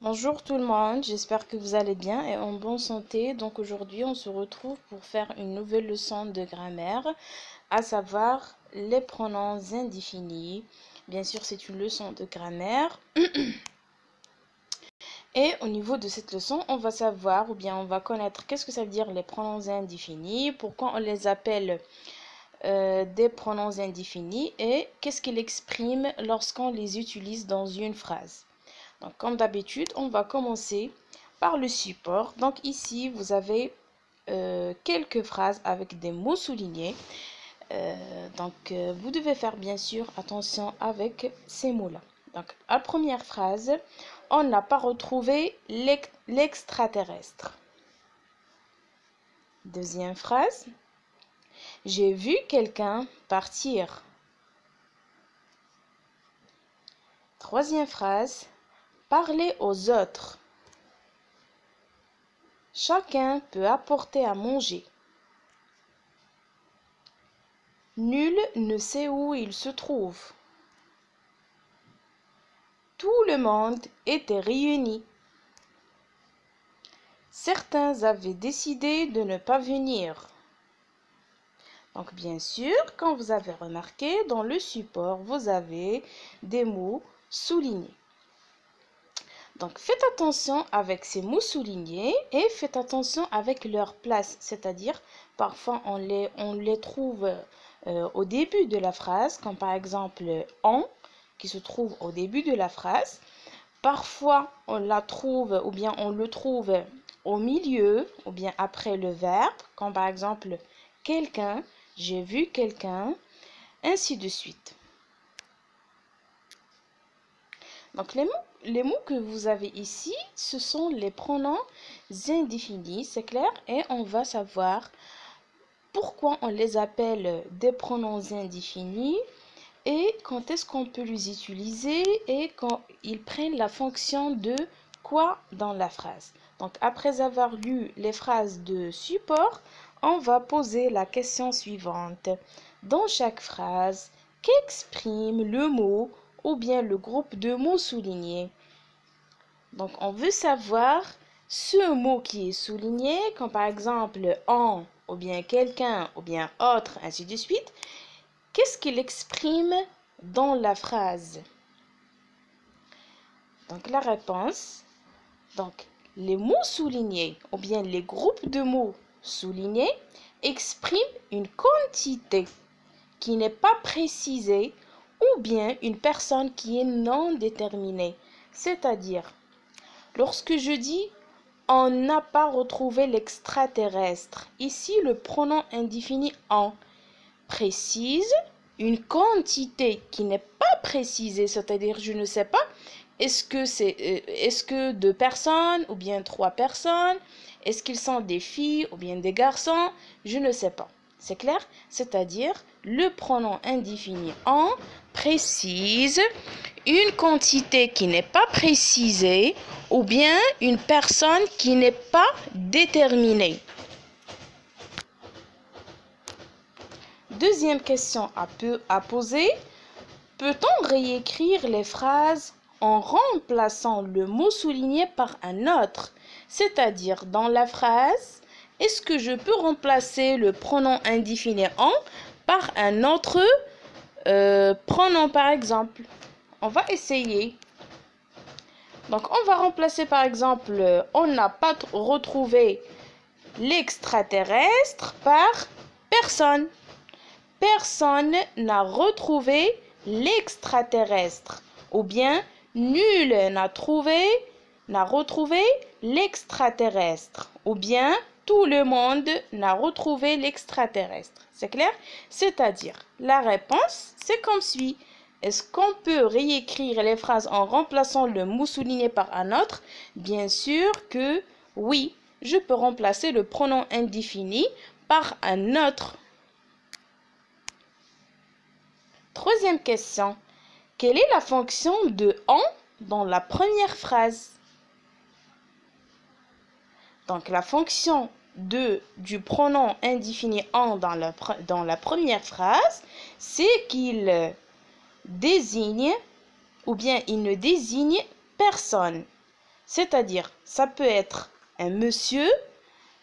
Bonjour tout le monde, j'espère que vous allez bien et en bonne santé. Donc aujourd'hui, on se retrouve pour faire une nouvelle leçon de grammaire, à savoir les pronoms indéfinis. Bien sûr, c'est une leçon de grammaire. Et au niveau de cette leçon, on va savoir ou bien on va connaître qu'est-ce que ça veut dire les pronoms indéfinis, pourquoi on les appelle des pronoms indéfinis et qu'est-ce qu'ils expriment lorsqu'on les utilise dans une phrase. Donc, comme d'habitude, on va commencer par le support. Donc, ici, vous avez quelques phrases avec des mots soulignés. Vous devez faire bien sûr attention avec ces mots-là. Donc, la première phrase, on n'a pas retrouvé l'extraterrestre. Deuxième phrase, j'ai vu quelqu'un partir. Troisième phrase, parler aux autres. Chacun peut apporter à manger. Nul ne sait où il se trouve. Tout le monde était réuni. Certains avaient décidé de ne pas venir. Donc bien sûr, quand vous avez remarqué, dans le support, vous avez des mots soulignés. Donc faites attention avec ces mots soulignés et faites attention avec leur place. C'est-à-dire, parfois on les trouve au début de la phrase, comme par exemple « en » qui se trouve au début de la phrase. Parfois, on la trouve ou bien on le trouve au milieu ou bien après le verbe, comme par exemple « quelqu'un »,« j'ai vu quelqu'un », ainsi de suite. Donc, les mots que vous avez ici, ce sont les pronoms indéfinis, c'est clair, et on va savoir pourquoi on les appelle des pronoms indéfinis et quand est-ce qu'on peut les utiliser et quand ils prennent la fonction de quoi dans la phrase. Donc, après avoir lu les phrases de support, on va poser la question suivante. Dans chaque phrase, qu'exprime le mot ou bien le groupe de mots soulignés? Donc, on veut savoir ce mot qui est souligné, comme par exemple en, ou bien quelqu'un, ou bien autre, ainsi de suite. Qu'est-ce qu'il exprime dans la phrase? Donc, la réponse, donc, les mots soulignés, ou bien les groupes de mots soulignés, expriment une quantité qui n'est pas précisée ou bien une personne qui est non déterminée. C'est-à-dire, lorsque je dis « on n'a pas retrouvé l'extraterrestre », ici le pronom indéfini « en » précise une quantité qui n'est pas précisée, c'est-à-dire je ne sais pas, est-ce que 2 personnes ou bien 3 personnes, est-ce qu'ils sont des filles ou bien des garçons, je ne sais pas. C'est clair? C'est-à-dire, le pronom indéfini en précise une quantité qui n'est pas précisée ou bien une personne qui n'est pas déterminée. Deuxième question à poser. Peut-on réécrire les phrases en remplaçant le mot souligné par un autre? C'est-à-dire, dans la phrase, est-ce que je peux remplacer le pronom indéfini en par un autre pronom, par exemple? On va essayer. Donc, on va remplacer, par exemple, on n'a pas retrouvé l'extraterrestre par personne. Personne n'a retrouvé l'extraterrestre. Ou bien, nul n'a retrouvé l'extraterrestre. Ou bien, tout le monde n'a retrouvé l'extraterrestre. C'est clair? C'est-à-dire, la réponse, c'est comme suit. Est-ce qu'on peut réécrire les phrases en remplaçant le mot souligné par un autre? Bien sûr que oui, je peux remplacer le pronom indéfini par un autre. Troisième question. Quelle est la fonction de « en » dans la première phrase? Donc, la fonction du pronom indéfini « en » dans la première phrase, c'est qu'il désigne ou bien il ne désigne personne. C'est-à-dire, ça peut être un monsieur,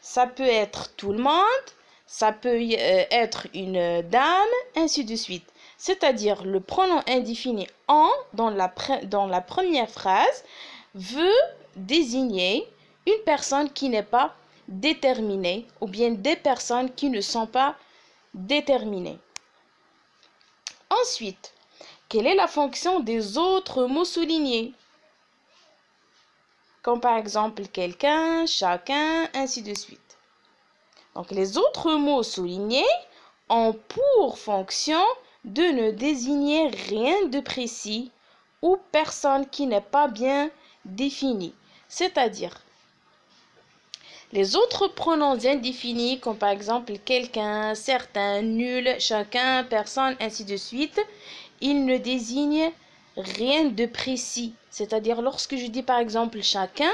ça peut être tout le monde, ça peut être une dame, ainsi de suite. C'est-à-dire, le pronom indéfini en dans la première phrase veut désigner une personne qui n'est pas déterminée ou bien des personnes qui ne sont pas déterminées. Ensuite, quelle est la fonction des autres mots soulignés? Comme par exemple quelqu'un, chacun, ainsi de suite. Donc les autres mots soulignés ont pour fonction de ne désigner rien de précis ou personne qui n'est pas bien définie. C'est-à-dire, les autres pronoms indéfinis, comme par exemple quelqu'un, certain, nul, chacun, personne, ainsi de suite, ils ne désignent rien de précis. C'est-à-dire, lorsque je dis par exemple chacun,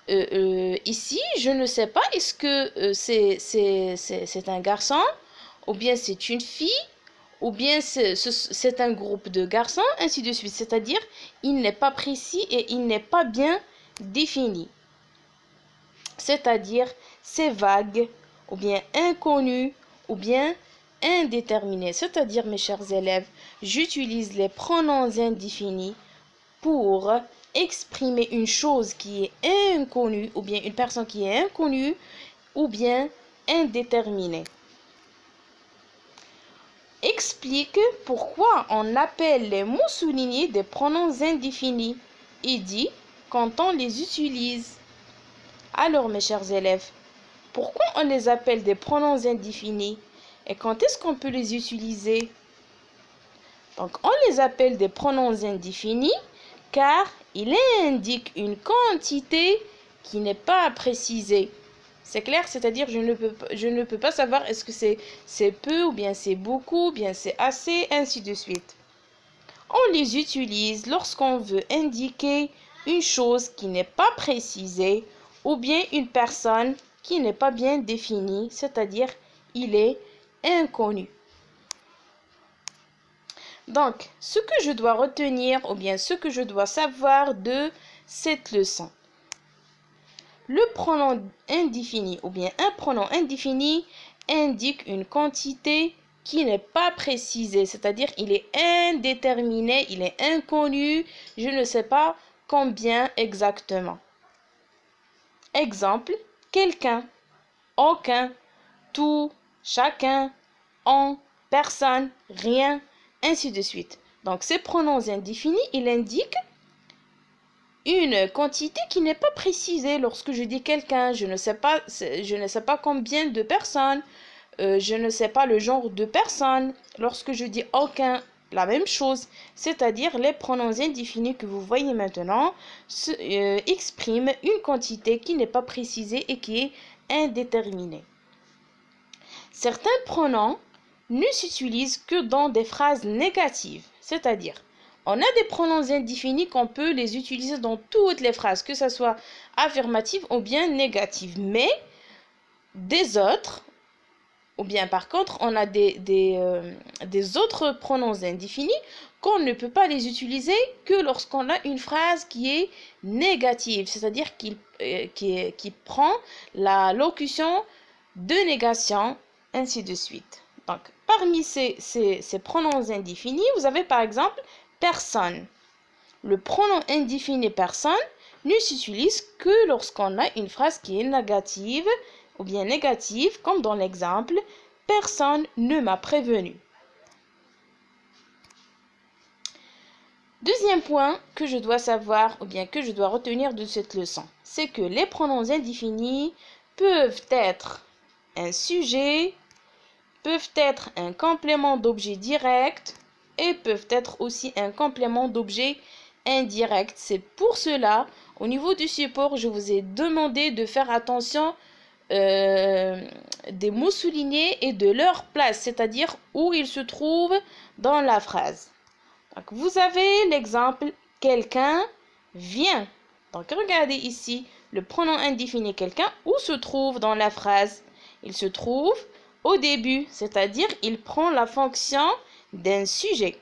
ici, je ne sais pas, est-ce que c'est un garçon, ou bien c'est une fille, ou bien c'est un groupe de garçons, ainsi de suite. C'est-à-dire, il n'est pas précis et il n'est pas bien défini. C'est-à-dire, c'est vague, ou bien inconnu, ou bien indéterminé. C'est-à-dire, mes chers élèves, j'utilise les pronoms indéfinis pour exprimer une chose qui est inconnue, ou bien une personne qui est inconnue, ou bien indéterminée. Explique pourquoi on appelle les mots soulignés des pronoms indéfinis et dit quand on les utilise. Alors, mes chers élèves, pourquoi on les appelle des pronoms indéfinis et quand est-ce qu'on peut les utiliser? Donc, on les appelle des pronoms indéfinis car ils indiquent une quantité qui n'est pas précisée. C'est clair, c'est-à-dire je ne peux pas savoir est-ce que c'est peu ou bien c'est beaucoup, ou bien c'est assez, ainsi de suite. On les utilise lorsqu'on veut indiquer une chose qui n'est pas précisée ou bien une personne qui n'est pas bien définie, c'est-à-dire il est inconnu. Donc, ce que je dois retenir ou bien ce que je dois savoir de cette leçon. Le pronom indéfini ou bien un pronom indéfini indique une quantité qui n'est pas précisée, c'est-à-dire il est indéterminé, il est inconnu, je ne sais pas combien exactement. Exemple, quelqu'un, aucun, tout, chacun, on, personne, rien, ainsi de suite. Donc ces pronoms indéfinis, ils indiquent une quantité qui n'est pas précisée. Lorsque je dis quelqu'un, je ne sais pas combien de personnes, je ne sais pas le genre de personne. Lorsque je dis aucun, la même chose, c'est-à-dire les pronoms indéfinis que vous voyez maintenant expriment une quantité qui n'est pas précisée et qui est indéterminée. Certains pronoms ne s'utilisent que dans des phrases négatives, c'est-à-dire on a des pronoms indéfinis qu'on peut les utiliser dans toutes les phrases, que ce soit affirmative ou bien négative, mais des autres, ou bien par contre, on a des autres pronoms indéfinis qu'on ne peut pas les utiliser que lorsqu'on a une phrase qui est négative, c'est-à-dire qui prend la locution de négation, ainsi de suite. Donc, parmi ces pronoms indéfinis, vous avez par exemple personne. Le pronom indéfini personne ne s'utilise que lorsqu'on a une phrase qui est négative ou bien négative, comme dans l'exemple « Personne ne m'a prévenu ». Deuxième point que je dois savoir ou bien que je dois retenir de cette leçon, c'est que les pronoms indéfinis peuvent être un sujet, peuvent être un complément d'objet direct et peuvent être aussi un complément d'objet indirect. C'est pour cela, au niveau du support, je vous ai demandé de faire attention des mots soulignés et de leur place, c'est-à-dire où ils se trouvent dans la phrase. Donc, vous avez l'exemple « quelqu'un vient ». Donc, regardez ici le pronom indéfini « quelqu'un » où se trouve dans la phrase. Il se trouve au début, c'est-à-dire il prend la fonction d'un sujet.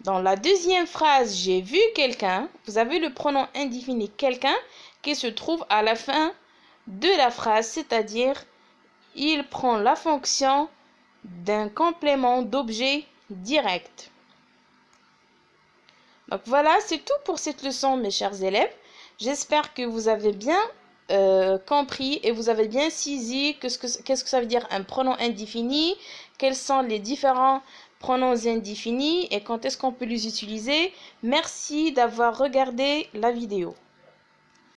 Dans la deuxième phrase, j'ai vu quelqu'un, vous avez le pronom indéfini quelqu'un qui se trouve à la fin de la phrase, c'est-à-dire il prend la fonction d'un complément d'objet direct. Donc voilà, c'est tout pour cette leçon, mes chers élèves. J'espère que vous avez bien compris et vous avez bien saisi qu'est-ce que ça veut dire un pronom indéfini, quels sont les différents pronoms indéfinis et quand est-ce qu'on peut les utiliser. Merci d'avoir regardé la vidéo.